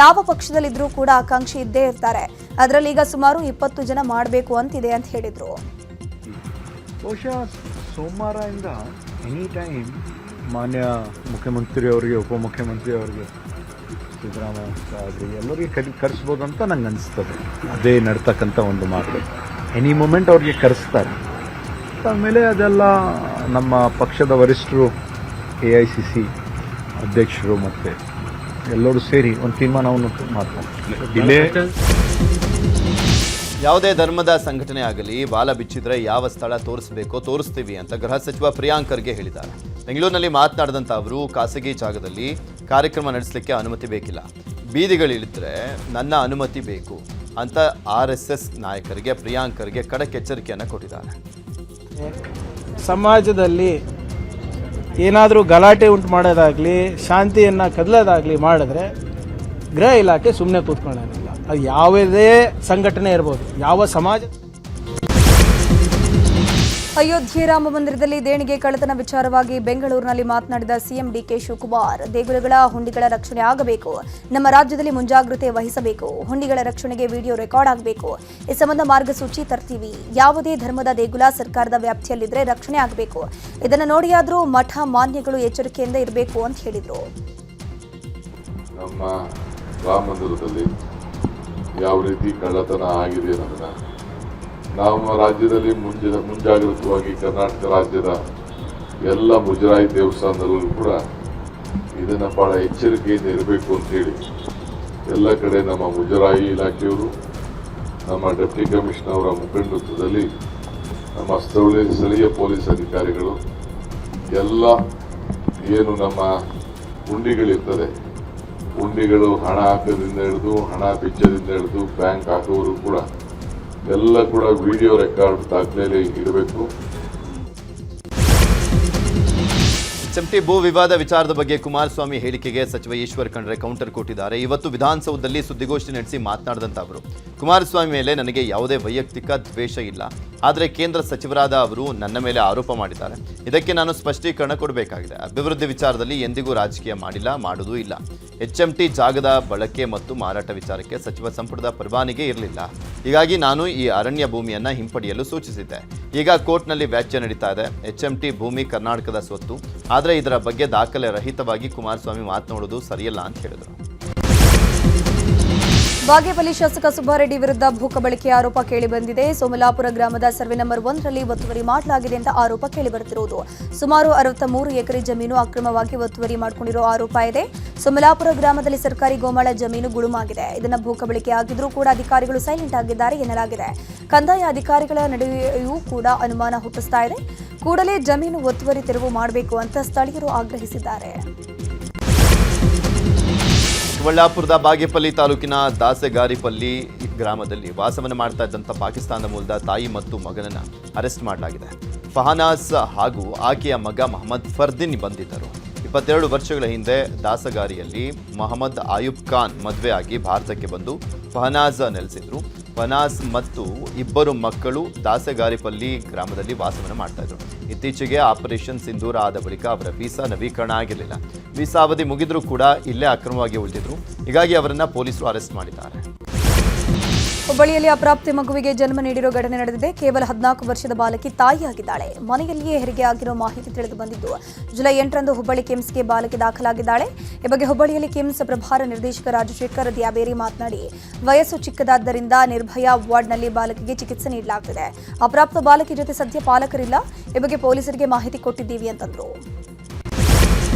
[SPEAKER 1] ಯಾವ ಪಕ್ಷದಲ್ಲಿದ್ರೂ ಕೂಡ ಆಕಾಂಕ್ಷಿ ಇದ್ದೇ ಇರ್ತಾರೆ. ಅದರಲ್ಲಿ ಈಗ ಸುಮಾರು 20 ಜನ ಮಾಡಬೇಕು ಅಂತಿದೆ ಅಂತ ಹೇಳಿದ್ರು.
[SPEAKER 8] ಬಹುಶಃ ಸೋಮವಾರದಿಂದ ಎನಿ ಟೈಮ್ ಮಾನ್ಯ ಮುಖ್ಯಮಂತ್ರಿಯವರಿಗೆ, ಉಪಮುಖ್ಯಮಂತ್ರಿಯವರಿಗೆ, ಸಿದ್ದರಾಮಯ್ಯ ಅವರಿಗೆ ಎಲ್ಲರಿಗೆ ಕರೆಸ್ಬೋದು ಅಂತ ನಂಗೆ ಅನಿಸ್ತದೆ. ಅದೇ ನಡ್ತಕ್ಕಂಥ ಒಂದು ಮಾತು. ಎನಿ ಮೂಮೆಂಟ್ ಅವ್ರಿಗೆ ಕರೆಸ್ತಾರೆ. ಆಮೇಲೆ ಅದೆಲ್ಲ ನಮ್ಮ ಪಕ್ಷದ ವರಿಷ್ಠರು, AICC ಅಧ್ಯಕ್ಷರು ಮತ್ತು ಎಲ್ಲರೂ ಸೇರಿ ಒಂದು ತೀರ್ಮಾನವನ್ನು ಮಾಡ್ತಾರೆ. ಡಿಲೇ
[SPEAKER 2] ಯಾವುದೇ ಧರ್ಮದ ಸಂಘಟನೆ ಆಗಲಿ ಬಾಲ ಬಿಚ್ಚಿದ್ರೆ ಯಾವ ಸ್ಥಳ ತೋರಿಸಬೇಕೋ ತೋರಿಸ್ತೀವಿ ಅಂತ ಗೃಹ ಸಚಿವ ಪ್ರಿಯಾಂಕ್ ಖರ್ಗೆ ಹೇಳಿದ್ದಾರೆ. ಬೆಂಗಳೂರಿನಲ್ಲಿ ಮಾತನಾಡಿದಂಥ ಅವರು ಖಾಸಗಿ ಜಾಗದಲ್ಲಿ ಕಾರ್ಯಕ್ರಮ ನಡೆಸಲಿಕ್ಕೆ ಅನುಮತಿ ಬೇಕಿಲ್ಲ, ಬೀದಿಗಳಿಳಿದ್ರೆ ನನ್ನ ಅನುಮತಿ ಬೇಕು ಅಂತ RSS ನಾಯಕರಿಗೆ ಪ್ರಿಯಾಂಕ್ ಖರ್ಗೆ ಖಡಕ್ ಎಚ್ಚರಿಕೆಯನ್ನು ಕೊಟ್ಟಿದ್ದಾರೆ.
[SPEAKER 9] ಸಮಾಜದಲ್ಲಿ ಏನಾದರೂ ಗಲಾಟೆ ಉಂಟು ಮಾಡೋದಾಗಲಿ, ಶಾಂತಿಯನ್ನು ಕದಲೋದಾಗಲಿ ಮಾಡಿದ್ರೆ ಗೃಹ ಇಲಾಖೆ ಸುಮ್ಮನೆ ಕೂತ್ಕೊಳ್ಳೋದಿಲ್ಲ. ಅದು ಯಾವುದೇ ಸಂಘಟನೆ ಇರ್ಬೋದು, ಯಾವ ಸಮಾಜ.
[SPEAKER 1] ಅಯೋಧ್ಯೆ ರಾಮ ಮಂದಿರದಲ್ಲಿ ದೇಣಿಗೆ ಕಳ್ಳತನ ವಿಚಾರವಾಗಿ ಬೆಂಗಳೂರಿನಲ್ಲಿ ಮಾತನಾಡಿದ ಸಿಎಂ ಡಿಕೆ ಶಿವಕುಮಾರ್, ದೇಗುಲಗಳ ಹುಂಡಿಗಳ ರಕ್ಷಣೆ ಆಗಬೇಕು. ನಮ್ಮ ರಾಜ್ಯದಲ್ಲಿ ಮುಂಜಾಗ್ರತೆ ವಹಿಸಬೇಕು. ಹುಂಡಿಗಳ ರಕ್ಷಣೆಗೆ ವಿಡಿಯೋ ರೆಕಾರ್ಡ್ ಆಗಬೇಕು. ಈ ಸಂಬಂಧ ಮಾರ್ಗಸೂಚಿ ತರ್ತೀವಿ. ಯಾವುದೇ ಧರ್ಮದ ದೇಗುಲ ಸರ್ಕಾರದ ವ್ಯಾಪ್ತಿಯಲ್ಲಿದ್ದರೆ ರಕ್ಷಣೆ ಆಗಬೇಕು. ಇದನ್ನು ನೋಡಿಯಾದರೂ ಮಠ ಮಾನ್ಯಗಳು ಎಚ್ಚರಿಕೆಯಿಂದ ಇರಬೇಕು ಅಂತ ಹೇಳಿದರು.
[SPEAKER 10] ನಮ್ಮ ರಾಮ ಮಂದಿರದಲ್ಲಿ ಯಾವ ರೀತಿ ಕಳ್ಳತನ ಆಗಿದೆ ಅನ್ನೋದನ್ನ ನಮ್ಮ ರಾಜ್ಯದಲ್ಲಿ ಮುಂಜಾಗ್ರತವಾಗಿ ಕರ್ನಾಟಕ ರಾಜ್ಯದ ಎಲ್ಲ ಮುಜರಾಯಿ ದೇವಸ್ಥಾನದಲ್ಲೂ ಕೂಡ ಇದನ್ನು ಬಹಳ ಎಚ್ಚರಿಕೆಯಿಂದ ಇರಬೇಕು ಅಂತ ಹೇಳಿ ಎಲ್ಲ ಕಡೆ ನಮ್ಮ ಮುಜರಾಯಿ ಇಲಾಖೆಯವರು, ನಮ್ಮ ಡೆಪ್ಟಿ ಕಮಿಷನರ್ ಅವರ ಮುಖಂಡತ್ವದಲ್ಲಿ ನಮ್ಮ ಸ್ಥಳೀಯ ಪೊಲೀಸ್ ಅಧಿಕಾರಿಗಳು ಎಲ್ಲ ಏನು ನಮ್ಮ ಹುಂಡಿಗಳಿರ್ತದೆ, ಹುಂಡಿಗಳು ಹಣ ಹಾಕೋದ್ರಿಂದ ಹಿಡಿದು ಹಣ ಬಿಚ್ಚೋದ್ರಿಂದ ಹಿಡಿದು ಬ್ಯಾಂಕ್ ಹಾಕೋರು ಕೂಡ ಎಲ್ಲ ಕೂಡ ವಿಡಿಯೋ ರೆಕಾರ್ಡ್ ದಾಖಲೆ ಇಡಬೇಕು.
[SPEAKER 2] HMT ಭೂ ವಿವಾದ ವಿಚಾರದ ಬಗ್ಗೆ ಕುಮಾರಸ್ವಾಮಿ ಹೇಳಿಕೆಗೆ ಸಚಿವ ಈಶ್ವರ್ ಖಂಡ್ರೆ ಕೌಂಟರ್ ಕೊಟ್ಟಿದ್ದಾರೆ. ಇವತ್ತು ವಿಧಾನಸೌಧದಲ್ಲಿ ಸುದ್ದಿಗೋಷ್ಠಿ ನಡೆಸಿ ಮಾತನಾಡಿದಂಥ ಅವರು, ಕುಮಾರಸ್ವಾಮಿ ಮೇಲೆ ನನಗೆ ಯಾವುದೇ ವೈಯಕ್ತಿಕ ದ್ವೇಷ ಇಲ್ಲ, ಆದರೆ ಕೇಂದ್ರ ಸಚಿವರಾದ ಅವರು ನನ್ನ ಮೇಲೆ ಆರೋಪ ಮಾಡಿದ್ದಾರೆ. ಇದಕ್ಕೆ ನಾನು ಸ್ಪಷ್ಟೀಕರಣ ಕೊಡಬೇಕಾಗಿದೆ. ಅಭಿವೃದ್ಧಿ ವಿಚಾರದಲ್ಲಿ ಎಂದಿಗೂ ರಾಜಕೀಯ ಮಾಡಿಲ್ಲ, ಮಾಡುವುದೂ ಇಲ್ಲ. HMT ಜಾಗದ ಬಳಕೆ ಮತ್ತು ಮಾರಾಟ ವಿಚಾರಕ್ಕೆ ಸಚಿವ ಸಂಪುಟದ ಪರವಾನಗಿ ಇರಲಿಲ್ಲ. ಹೀಗಾಗಿ ನಾನು ಈ ಅರಣ್ಯ ಭೂಮಿಯನ್ನು ಹಿಂಪಡೆಯಲು ಸೂಚಿಸಿದ್ದೆ. ಈಗ ಕೋರ್ಟ್ನಲ್ಲಿ ವ್ಯಾಜ್ಯ ನಡೀತಾ ಇದೆ. HMT ಭೂಮಿ ಕರ್ನಾಟಕದ ಸ್ವತ್ತು, ಆದರೆ ಇದರ ಬಗ್ಗೆ ದಾಖಲೆ ರಹಿತವಾಗಿ ಕುಮಾರಸ್ವಾಮಿ ಮಾತನಾಡುವುದು ಸರಿಯಲ್ಲ ಅಂತ ಹೇಳಿದರು.
[SPEAKER 1] ಬಾಗೇಪಲ್ಲಿ ಶಾಸಕ ಸುಬ್ಬಾರೆಡ್ಡಿ ವಿರುದ್ಧ ಭೂ ಕಬಳಿಕೆ ಆರೋಪ ಕೇಳಿಬಂದಿದೆ. ಸೋಮಲಾಪುರ ಗ್ರಾಮದ ಸರ್ವೆ ನಂಬರ್ 1ರಲ್ಲಿ ಒತ್ತುವರಿ ಮಾಡಲಾಗಿದೆ ಅಂತ ಆರೋಪ ಕೇಳಿಬರುತ್ತಿರುವುದು. ಸುಮಾರು 63 ಎಕರೆ ಜಮೀನು ಅಕ್ರಮವಾಗಿ ಒತ್ತುವರಿ ಮಾಡಿಕೊಂಡಿರೋ ಆರೋಪ ಇದೆ. ಸೋಮಲಾಪುರ ಗ್ರಾಮದಲ್ಲಿ ಸರ್ಕಾರಿ ಗೋಮಾಳ ಜಮೀನು ಗುಳುಮಾಗಿದೆ. ಇದನ್ನ ಭೂ ಕಬಳಿಕೆ ಆಗಿದ್ರೂ ಕೂಡ ಅಧಿಕಾರಿಗಳು ಸೈಲೆಂಟ್ ಆಗಿದ್ದಾರೆ ಎನ್ನಲಾಗಿದೆ. ಕಂದಾಯ ಅಧಿಕಾರಿಗಳ ನಡುವೆಯೂ ಕೂಡ ಅನುಮಾನ ಹುಟ್ಟಿಸ್ತಾ ಇದೆ. ಕೂಡಲೇ ಜಮೀನು ಒತ್ತುವರಿ ತೆರವು ಮಾಡಬೇಕು ಅಂತ ಸ್ಥಳೀಯರು ಆಗ್ರಹಿಸಿದ್ದಾರೆ.
[SPEAKER 2] ಚಿಕ್ಕಬಳ್ಳಾಪುರದ ಬಾಗೇಪಲ್ಲಿ ತಾಲೂಕಿನ ದಾಸೆಗಾರಿಪಲ್ಲಿ ಗ್ರಾಮದಲ್ಲಿ ವಾಸವನ್ನು ಮಾಡ್ತಾ ಇದ್ದಂಥ ಪಾಕಿಸ್ತಾನದ ಮೂಲದ ತಾಯಿ ಮತ್ತು ಮಗನನ್ನು ಅರೆಸ್ಟ್ ಮಾಡಲಾಗಿದೆ. ಫಹನಾಸ್ ಹಾಗೂ ಆಕೆಯ ಮಗ ಮೊಹಮ್ಮದ್ ಫರ್ದಿನ್ ಬಂದಿದ್ದರು. 22 ವರ್ಷಗಳ ಹಿಂದೆ ದಾಸಗಾರಿಯಲ್ಲಿ ಮೊಹಮ್ಮದ್ ಆಯುಬ್ ಖಾನ್ ಮದುವೆ ಆಗಿ ಭಾರತಕ್ಕೆ ಬಂದು ಫಹನಾಜ್ ನೆಲೆಸಿದ್ರು. ಫಹನಾಜ್ ಮತ್ತು 2 ಮಕ್ಕಳು ದಾಸಗಾರಿಪಲ್ಲಿ ಗ್ರಾಮದಲ್ಲಿ ವಾಸವನ್ನು ಮಾಡ್ತಾ ಇದ್ರು. ಇತ್ತೀಚೆಗೆ ಆಪರೇಷನ್ ಸಿಂಧೂರ ಆದ ಬಳಿಕ ಅವರ ವೀಸಾ ನವೀಕರಣ ಆಗಿರಲಿಲ್ಲ. ವೀಸಾ ಅವಧಿ ಮುಗಿದ್ರೂ ಕೂಡ ಇಲ್ಲೇ ಅಕ್ರಮವಾಗಿ ಉಳಿದಿದ್ರು. ಹೀಗಾಗಿ ಅವರನ್ನ ಪೊಲೀಸರು ಅರೆಸ್ಟ್ ಮಾಡಿದ್ದಾರೆ.
[SPEAKER 1] ಹುಬ್ಬಳ್ಳಿಯಲ್ಲಿ ಅಪ್ರಾಪ್ತ ಮಗುವಿಗೆ ಜನ್ಮ ನೀಡಿರೋ ಘಟನೆ ನಡೆದಿದೆ. ಕೇವಲ 14 ವರ್ಷದ ಬಾಲಕಿ ತಾಯಿಯಾಗಿದ್ದಾಳೆ. ಮನೆಯಲ್ಲಿಯೇ ಹೆರಿಗೆ ಆಗಿರೋ ಮಾಹಿತಿ ತಿಳಿದು ಬಂದಿದ್ದು. ಜುಲೈ 8ರಂದು ಹುಬ್ಬಳ್ಳಿ ಕಿಮ್ಸ್ಗೆ ಬಾಲಕಿ ದಾಖಲಾಗಿದ್ದಾಳೆ. ಈ ಬಗ್ಗೆ ಹುಬ್ಬಳ್ಳಿಯಲ್ಲಿ ಕಿಮ್ಸ್ ಪ್ರಭಾರ ನಿರ್ದೇಶಕ ರಾಜಶೇಖರ್ ದ್ಯಾಬೇರಿ ಮಾತನಾಡಿ, ವಯಸ್ಸು ಚಿಕ್ಕದಾದ್ದರಿಂದ ನಿರ್ಭಯ ವಾರ್ಡ್ನಲ್ಲಿ ಬಾಲಕಿಗೆ ಚಿಕಿತ್ಸೆ ನೀಡಲಾಗುತ್ತಿದೆ. ಅಪ್ರಾಪ್ತ ಬಾಲಕಿ ಜೊತೆ ಸದ್ಯ ಪಾಲಕರಿಲ್ಲ. ಈ ಬಗ್ಗೆ ಪೊಲೀಸರಿಗೆ ಮಾಹಿತಿ ಕೊಟ್ಟಿದ್ದೀವಿ ಅಂತಂದ್ರು.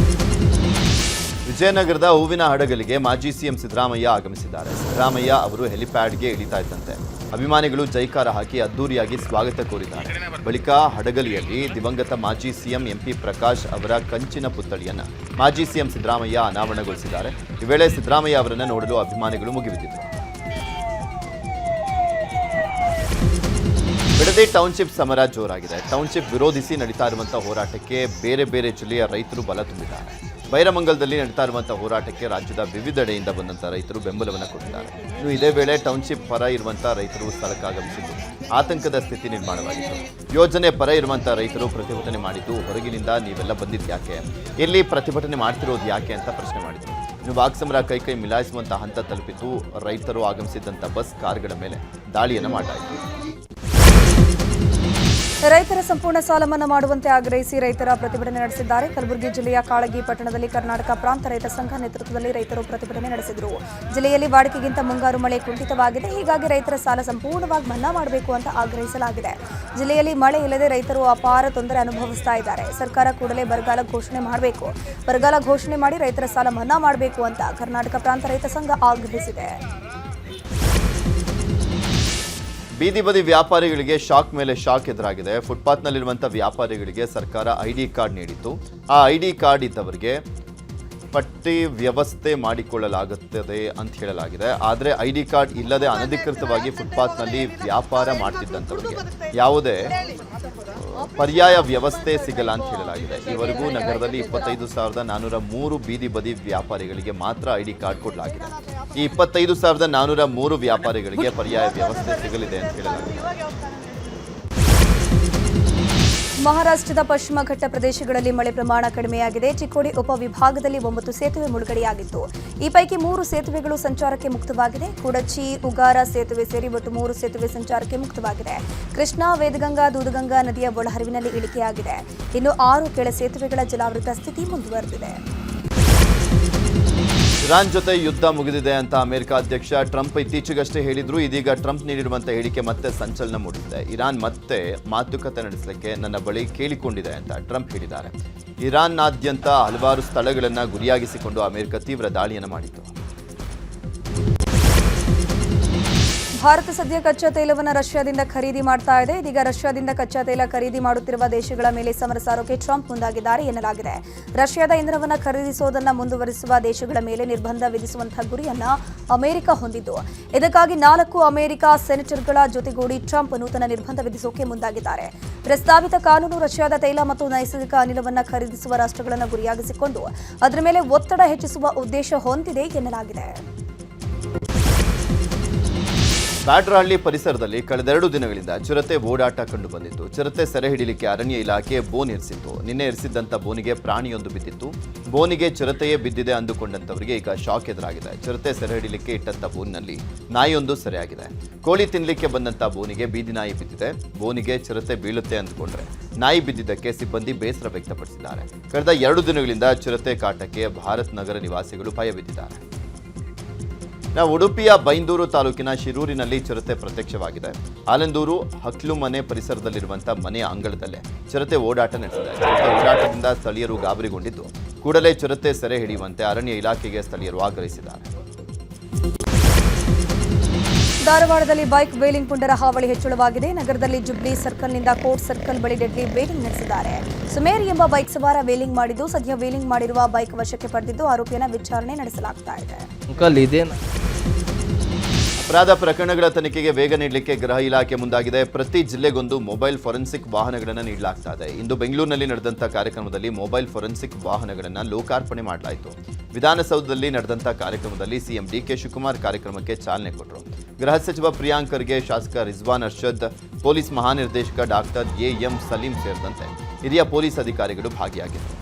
[SPEAKER 2] ವಿಜಯನಗರದ ಹೂವಿನ ಹಡಗಲಿಗೆ ಮಾಜಿ ಸಿಎಂ ಸಿದ್ದರಾಮಯ್ಯ ಆಗಮಿಸಿದ್ದಾರೆ. ಸಿದ್ದರಾಮಯ್ಯ ಅವರು ಹೆಲಿಪ್ಯಾಡ್ಗೆ ಇಳಿತಾ ಇದ್ದಂತೆ ಅಭಿಮಾನಿಗಳು ಜೈಕಾರ ಹಾಕಿ ಅದ್ದೂರಿಯಾಗಿ ಸ್ವಾಗತ ಕೋರಿದ್ದಾರೆ. ಬಳಿಕ ಹಡಗಲಿಯಲ್ಲಿ ದಿವಂಗತ ಮಾಜಿ ಸಿಎಂ MP ಪ್ರಕಾಶ್ ಅವರ ಕಂಚಿನ ಪುತ್ಥಳಿಯನ್ನು ಮಾಜಿ ಸಿಎಂ ಸಿದ್ದರಾಮಯ್ಯ ಅನಾವರಣಗೊಳಿಸಿದ್ದಾರೆ. ಈ ವೇಳೆ ಸಿದ್ದರಾಮಯ್ಯ ಅವರನ್ನು ನೋಡಲು ಅಭಿಮಾನಿಗಳು ಮುಗಿಬಿದ್ದಿದ್ದರು. ಬಿಡದಿ ಟೌನ್ಶಿಪ್ ಸಮರ ಜೋರಾಗಿದೆ. ಟೌನ್ಶಿಪ್ ವಿರೋಧಿಸಿ ನಡೀತಾ ಇರುವಂತಹ ಹೋರಾಟಕ್ಕೆ ಬೇರೆ ಬೇರೆ ಜಿಲ್ಲೆಯ ರೈತರು ಬಲ ತುಂಬಿದ್ದಾರೆ. ಬೈರಮಂಗಲದಲ್ಲಿ ನಡೀತಾ ಇರುವಂತಹ ಹೋರಾಟಕ್ಕೆ ರಾಜ್ಯದ ವಿವಿಧೆಡೆಯಿಂದ ಬಂದಂತಹ ರೈತರು ಬೆಂಬಲವನ್ನು ಕೊಟ್ಟಿದ್ದಾರೆ. ಇನ್ನು ಇದೇ ವೇಳೆ ಟೌನ್ಶಿಪ್ ಪರ ಇರುವಂತಹ ರೈತರು ಸ್ಥಳಕ್ಕಾಗಮಿಸಿದ್ದು ಆತಂಕದ ಸ್ಥಿತಿ ನಿರ್ಮಾಣವಾಗಿತ್ತು. ಯೋಜನೆ ಪರ ಇರುವಂತಹ ರೈತರು ಪ್ರತಿಭಟನೆ ಮಾಡಿದ್ದು ಹೊರಗಿನಿಂದ ನೀವೆಲ್ಲ ಬಂದಿದ್ದು ಯಾಕೆ, ಎಲ್ಲಿ ಪ್ರತಿಭಟನೆ ಮಾಡ್ತಿರೋದು ಯಾಕೆ ಅಂತ ಪ್ರಶ್ನೆ ಮಾಡಿದರು. ಇನ್ನು ವಾಕ್ಸಮರ ಕೈ ಮಿಲಾಯಿಸುವಂತಹ ಹಂತ ತಲುಪಿದ್ದು. ರೈತರು ಆಗಮಿಸಿದ್ದಂಥ ಬಸ್ ಕಾರುಗಳ ಮೇಲೆ ದಾಳಿಯನ್ನು ಮಾಡಲಾಯಿತು.
[SPEAKER 1] ರೈತರ ಸಂಪೂರ್ಣ ಸಾಲ ಮನ್ನಾ ಮಾಡುವಂತೆ ಆಗ್ರಹಿಸಿ ರೈತರ ಪ್ರತಿಭಟನೆ ನಡೆಸಿದ್ದಾರೆ. ಕಲಬುರಗಿ ಜಿಲ್ಲೆಯ ಕಾಳಗಿ ಪಟ್ಟಣದಲ್ಲಿ ಕರ್ನಾಟಕ ಪ್ರಾಂತ ರೈತ ಸಂಘ ನೇತೃತ್ವದಲ್ಲಿ ರೈತರು ಪ್ರತಿಭಟನೆ ನಡೆಸಿದರು. ಜಿಲ್ಲೆಯಲ್ಲಿ ವಾಡಿಕೆಗಿಂತ ಮುಂಗಾರು ಮಳೆ ಕುಂಠಿತವಾಗಿದೆ. ಹೀಗಾಗಿ ರೈತರ ಸಾಲ ಸಂಪೂರ್ಣವಾಗಿ ಮನ್ನಾ ಮಾಡಬೇಕು ಅಂತ ಆಗ್ರಹಿಸಲಾಗಿದೆ. ಜಿಲ್ಲೆಯಲ್ಲಿ ಮಳೆ ಇಲ್ಲದೆ ರೈತರು ಅಪಾರ ತೊಂದರೆ ಅನುಭವಿಸ್ತಾ ಇದ್ದಾರೆ. ಸರ್ಕಾರ ಕೂಡಲೇ ಬರಗಾಲ ಘೋಷಣೆ ಮಾಡಬೇಕು. ಬರಗಾಲ ಘೋಷಣೆ ಮಾಡಿ ರೈತರ ಸಾಲ ಮನ್ನಾ ಮಾಡಬೇಕು ಅಂತ ಕರ್ನಾಟಕ ಪ್ರಾಂತ ರೈತ ಸಂಘ ಆಗ್ರಹಿಸಿದೆ.
[SPEAKER 2] ಬೀದಿ ಬದಿ ವ್ಯಾಪಾರಿಗಳಿಗೆ ಶಾಕ್ ಮೇಲೆ ಶಾಕ್ ಎದುರಾಗಿದೆ. ಫುಟ್ಪಾತ್ನಲ್ಲಿರುವಂಥ ವ್ಯಾಪಾರಿಗಳಿಗೆ ಸರ್ಕಾರ ಐಡಿ ಕಾರ್ಡ್ ನೀಡಿತ್ತು. ಆ ಐಡಿ ಕಾರ್ಡ್ ಇದ್ದವರಿಗೆ ಪಟ್ಟಿ ವ್ಯವಸ್ಥೆ ಮಾಡಿಕೊಳ್ಳಲಾಗುತ್ತದೆ ಅಂತ ಹೇಳಲಾಗಿದೆ. ಆದರೆ ಐಡಿ ಕಾರ್ಡ್ ಇಲ್ಲದೆ ಅನಧಿಕೃತವಾಗಿ ಫುಟ್ಪಾತ್ನಲ್ಲಿ ವ್ಯಾಪಾರ ಮಾಡ್ತಿದ್ದಂಥವರಿಗೆ ಯಾವುದೇ ಪರ್ಯಾಯ ವ್ಯವಸ್ಥೆ ಸಿಗಲ್ಲ ಅಂತ ಹೇಳಲಾಗಿದೆ. ಈವರೆಗೂ ನಗರದಲ್ಲಿ 25,403 ಬೀದಿ ಬದಿ ವ್ಯಾಪಾರಿಗಳಿಗೆ ಮಾತ್ರ ಐಡಿ ಕಾರ್ಡ್ ಕೊಡಲಾಗಿದೆ. ಈ 25,403 ವ್ಯಾಪಾರಿಗಳಿಗೆ ಪರ್ಯಾಯ ವ್ಯವಸ್ಥೆ ಸಿಗಲಿದೆ ಅಂತ ಹೇಳಲಾಗಿದೆ.
[SPEAKER 1] ಮಹಾರಾಷ್ಟ್ರದ ಪಶ್ಚಿಮ ಘಟ್ಟ ಪ್ರದೇಶಗಳಲ್ಲಿ ಮಳೆ ಪ್ರಮಾಣ ಕಡಿಮೆಯಾಗಿದೆ. ಚಿಕ್ಕೋಡಿ ಉಪವಿಭಾಗದಲ್ಲಿ 9 ಸೇತುವೆ ಮುಳುಗಡೆಯಾಗಿತ್ತು. ಈ ಪೈಕಿ 3 ಸೇತುವೆಗಳು ಸಂಚಾರಕ್ಕೆ ಮುಕ್ತವಾಗಿದೆ. ಕುಡಚಿ ಉಗಾರ ಸೇತುವೆ ಸೇರಿ ಒಟ್ಟು 3 ಸೇತುವೆ ಸಂಚಾರಕ್ಕೆ ಮುಕ್ತವಾಗಿದೆ. ಕೃಷ್ಣಾ, ವೇದಗಂಗಾ, ದೂದಗಂಗಾ ನದಿಯ ಒಳಹರಿವಿನಲ್ಲಿ ಇಳಿಕೆಯಾಗಿದೆ. ಇನ್ನು 6 ಕೆಳ ಸೇತುವೆಗಳ ಜಲಾವೃತ ಸ್ಥಿತಿ ಮುಂದುವರೆದಿದೆ.
[SPEAKER 2] ಇರಾನ್ ಜೊತೆ ಯುದ್ಧ ಮುಗಿದಿದೆ ಅಂತ ಅಮೆರಿಕ ಅಧ್ಯಕ್ಷ ಟ್ರಂಪ್ ಇತ್ತೀಚೆಗಷ್ಟೇ ಹೇಳಿದ್ರು. ಇದೀಗ ಟ್ರಂಪ್ ನೀಡಿರುವಂತಹ ಹೇಳಿಕೆ ಮತ್ತೆ ಸಂಚಲನ ಮೂಡಿಸಿದೆ. ಇರಾನ್ ಮತ್ತೆ ಮಾತುಕತೆ ನಡೆಸಲಿಕ್ಕೆ ನನ್ನ ಬಳಿ ಕೇಳಿಕೊಂಡಿದೆ ಅಂತ ಟ್ರಂಪ್ ಹೇಳಿದ್ದಾರೆ. ಇರಾನ್ನಾದ್ಯಂತ ಹಲವಾರು ಸ್ಥಳಗಳನ್ನು ಗುರಿಯಾಗಿಸಿಕೊಂಡು ಅಮೆರಿಕ ತೀವ್ರ ದಾಳಿಯನ್ನು ಮಾಡಿತ್ತು.
[SPEAKER 1] ಭಾರತ ಸದ್ಯ ಕಚ್ಚಾ ತೈಲವನ್ನು ರಷ್ಯಾದಿಂದ ಖರೀದಿ ಮಾಡ್ತಾ ಇದೆ. ಇದೀಗ ರಷ್ಯಾದಿಂದ ಕಚ್ಚಾ ತೈಲ ಖರೀದಿ ಮಾಡುತ್ತಿರುವ ದೇಶಗಳ ಮೇಲೆ ಸಮರ ಸಾರೋಕೆ ಟ್ರಂಪ್ ಮುಂದಾಗಿದ್ದಾರೆ ಎನ್ನಲಾಗಿದೆ. ರಷ್ಯಾದ ಇಂಧನವನ್ನು ಖರೀದಿಸುವುದನ್ನು ಮುಂದುವರಿಸುವ ದೇಶಗಳ ಮೇಲೆ ನಿರ್ಬಂಧ ವಿಧಿಸುವಂತಹ ಗುರಿಯನ್ನ ಅಮೆರಿಕ ಹೊಂದಿದ್ದು, ಇದಕ್ಕಾಗಿ 4 ಅಮೆರಿಕ ಸೆನೆಟರ್ಗಳ ಜೊತೆಗೂಡಿ ಟ್ರಂಪ್ ನೂತನ ನಿರ್ಬಂಧ ವಿಧಿಸೋಕೆ ಮುಂದಾಗಿದ್ದಾರೆ. ಪ್ರಸ್ತಾವಿತ ಕಾನೂನು ರಷ್ಯಾದ ತೈಲ ಮತ್ತು ನೈಸರ್ಗಿಕ ಅನಿಲವನ್ನು ಖರೀದಿಸುವ ರಾಷ್ಟ್ರಗಳನ್ನು ಗುರಿಯಾಗಿಸಿಕೊಂಡು ಅದರ ಮೇಲೆ ಒತ್ತಡ ಹೆಚ್ಚಿಸುವ ಉದ್ದೇಶ ಹೊಂದಿದೆ ಎನ್ನಲಾಗಿದೆ.
[SPEAKER 2] ಬ್ಯಾಡ್ರಹಳ್ಳಿ ಪರಿಸರದಲ್ಲಿ ಕಳೆದ 2 ದಿನಗಳಿಂದ ಚಿರತೆ ಓಡಾಟ ಕಂಡು ಬಂದಿತ್ತು. ಚಿರತೆ ಸೆರೆ ಹಿಡಿಯಲಿಕ್ಕೆ ಅರಣ್ಯ ಇಲಾಖೆ ಬೋನ್ ಇರಿಸಿತ್ತು. ನಿನ್ನೆ ಇರಿಸಿದ್ದಂಥ ಬೋನಿಗೆ ಪ್ರಾಣಿಯೊಂದು ಬಿದ್ದಿತ್ತು. ಬೋನಿಗೆ ಚಿರತೆಯೇ ಬಿದ್ದಿದೆ ಅಂದುಕೊಂಡಂಥವರಿಗೆ ಈಗ ಶಾಕ್ ಎದುರಾಗಿದೆ. ಚಿರತೆ ಸೆರೆ ಹಿಡಿಯಲಿಕ್ಕೆ ಇಟ್ಟಂಥ ಬೋನಿನಲ್ಲಿ ನಾಯಿಯೊಂದು ಸೆರೆಯಾಗಿದೆ. ಕೋಳಿ ತಿನ್ನಲಿಕ್ಕೆ ಬಂದಂಥ ಬೋನಿಗೆ ಬೀದಿ ನಾಯಿ ಬಿದ್ದಿದೆ. ಬೋನಿಗೆ ಚಿರತೆ ಬೀಳುತ್ತೆ ಅಂದುಕೊಂಡ್ರೆ ನಾಯಿ ಬಿದ್ದಿದ್ದಕ್ಕೆ ಸಿಬ್ಬಂದಿ ಬೇಸರ ವ್ಯಕ್ತಪಡಿಸಿದ್ದಾರೆ. ಕಳೆದ 2 ದಿನಗಳಿಂದ ಚಿರತೆ ಕಾಟಕ್ಕೆ ಭಾರತ್ ನಗರ ನಿವಾಸಿಗಳು ಭಯಬಿದ್ದಿದ್ದಾರೆ. ನಾವು ಉಡುಪಿಯ ಬೈಂದೂರು ತಾಲೂಕಿನ ಶಿರೂರಿನಲ್ಲಿ ಚಿರತೆ ಪ್ರತ್ಯಕ್ಷವಾಗಿದೆ. ಆಲಂದೂರು ಹಕ್ಲುಮನೆ ಪರಿಸರದಲ್ಲಿರುವಂಥ ಮನೆಯ ಅಂಗಳದಲ್ಲೇ ಚಿರತೆ ಓಡಾಟ ನಡೆಸಿದೆ. ಚಿರತೆ ಓಡಾಟದಿಂದ ಸ್ಥಳೀಯರು ಗಾಬರಿಗೊಂಡಿದ್ದು ಕೂಡಲೇ ಚಿರತೆ ಸೆರೆ ಹಿಡಿಯುವಂತೆ ಅರಣ್ಯ ಇಲಾಖೆಗೆ ಸ್ಥಳೀಯರು ಆಗ್ರಹಿಸಿದ್ದಾರೆ.
[SPEAKER 1] ಧಾರವಾಡದಲ್ಲಿ ಬೈಕ್ ವೇಲಿಂಗ್ ಪುಂಡರ ಹಾವಳಿ ಹೆಚ್ಚಳವಾಗಿದೆ. ನಗರದಲ್ಲಿ ಜುಬ್ಲಿ ಸರ್ಕಲ್ನಿಂದ ಕೋರ್ಟ್ ಸರ್ಕಲ್ ಬಳಿ ಡೆಡ್ಲಿ ವೇಲಿಂಗ್ ನಡೆಸಿದ್ದಾರೆ. ಸುಮೇರ್ ಎಂಬ ಬೈಕ್ ಸವಾರ ವೇಲಿಂಗ್ ಮಾಡಿದ್ದು, ಸದ್ಯ ವೇಲಿಂಗ್ ಮಾಡಿರುವ ಬೈಕ್ ವಶಕ್ಕೆ ಪಡೆದಿದ್ದು ಆರೋಪಿಯನ್ನ ವಿಚಾರಣೆ ನಡೆಸಲಾಗ್ತಾ ಇದೆ.
[SPEAKER 2] ಅಪರಾಧ ಪ್ರಕರಣಗಳ ತನಿಖೆಗೆ ವೇಗ ನೀಡಲಿಕ್ಕೆ ಗೃಹ ಇಲಾಖೆ ಮುಂದಾಗಿದೆ. ಪ್ರತಿ ಜಿಲ್ಲೆಗೊಂದು ಮೊಬೈಲ್ ಫೊರೆನ್ಸಿಕ್ ವಾಹನಗಳನ್ನು ನೀಡಲಾಗ್ತಾ ಇದೆ. ಇಂದು ಬೆಂಗಳೂರಿನಲ್ಲಿ ನಡೆದಂಥ ಕಾರ್ಯಕ್ರಮದಲ್ಲಿ ಮೊಬೈಲ್ ಫೊರೆನ್ಸಿಕ್ ವಾಹನಗಳನ್ನು ಲೋಕಾರ್ಪಣೆ ಮಾಡಲಾಯಿತು. ವಿಧಾನಸೌಧದಲ್ಲಿ ನಡೆದಂಥ ಕಾರ್ಯಕ್ರಮದಲ್ಲಿ ಸಿಎಂ ಡಿಕೆ ಶಿವಕುಮಾರ್ ಕಾರ್ಯಕ್ರಮಕ್ಕೆ ಚಾಲನೆ ಕೊಟ್ಟರು. ಗೃಹ ಸಚಿವ ಪ್ರಿಯಾಂಕ್ ಖರ್ಗೆ, ಶಾಸಕ ರಿಜ್ವಾನ್ ಅರ್ಷದ್, ಪೊಲೀಸ್ ಮಹಾನಿರ್ದೇಶಕ ಡಾಕ್ಟರ್ ಎಂ ಸಲೀಂ ಸೇರಿದಂತೆ ಹಿರಿಯ ಪೊಲೀಸ್ ಅಧಿಕಾರಿಗಳು ಭಾಗಿಯಾಗಿದ್ದರು.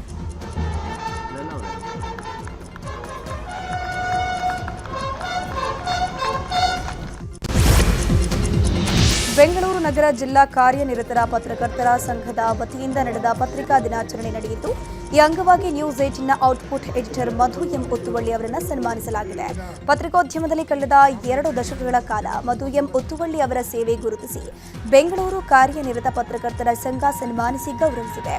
[SPEAKER 1] ಬೆಂಗಳೂರು ನಗರ ಜಿಲ್ಲಾ ಕಾರ್ಯನಿರತರ ಪತ್ರಕರ್ತರ ಸಂಘದ ವತಿಯಿಂದ ನಡೆದ ಪತ್ರಿಕಾ ದಿನಾಚರಣೆ ನಡೆಯಿತು. ಈ ಅಂಗವಾಗಿ ನ್ಯೂಸ್ 18ನ ಔಟ್ಪುಟ್ ಎಡಿಟರ್ ಮಧು ಎಂ ಉತ್ತುವಳ್ಳಿ ಅವರನ್ನು ಸನ್ಮಾನಿಸಲಾಗಿದೆ. ಪತ್ರಿಕೋದ್ಯಮದಲ್ಲಿ ಕಳೆದ 2 ದಶಕಗಳ ಕಾಲ ಮಧು ಎಂ ಉತ್ತುವಳ್ಳಿ ಅವರ ಸೇವೆ ಗುರುತಿಸಿ ಬೆಂಗಳೂರು ಕಾರ್ಯನಿರತ ಪತ್ರಕರ್ತರ ಸಂಘ ಸನ್ಮಾನಿಸಿ ಗೌರವಿಸಿದೆ.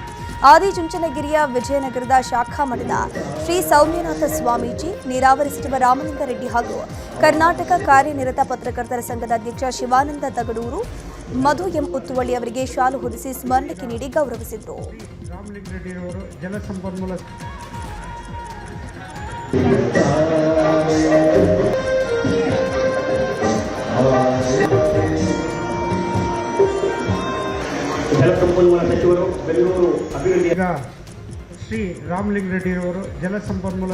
[SPEAKER 1] ಆದಿಚುಂಚನಗಿರಿಯ ವಿಜಯನಗರದ ಶಾಖಾ ಮಠದ ಶ್ರೀ ಸೌಮ್ಯನಾಥ ಸ್ವಾಮೀಜಿ, ನೀರಾವರಿ ಸಚಿವ ರಾಮಲಿಂಗಾರೆಡ್ಡಿ ಹಾಗೂ ಕರ್ನಾಟಕ ಕಾರ್ಯನಿರತ ಪತ್ರಕರ್ತರ ಸಂಘದ ಅಧ್ಯಕ್ಷ ಶಿವಾನಂದ ತಗಡೂರು ಮಧು ಎಂ ಉತ್ತುವಳ್ಳಿ ಅವರಿಗೆ ಶಾಲು ಹೊದಿಸಿ ಸ್ಮರಣಕ್ಕೆ ನೀಡಿ ಗೌರವಿಸಿದರು.
[SPEAKER 8] ರಾಮಲಿಂಗಾರೆಡ್ಡಿಯವರು ಜಲಸಂಪನ್ಮೂಲ ಜಲಸಂಪನ್ಮೂಲ ಸಚಿವರು ಬೆಂಗಳೂರು ಅಭಿವೃದ್ಧಿ. ಈಗ ಶ್ರೀ ರಾಮಲಿಂಗ ರೆಡ್ಡಿಯವರು ಜಲಸಂಪನ್ಮೂಲ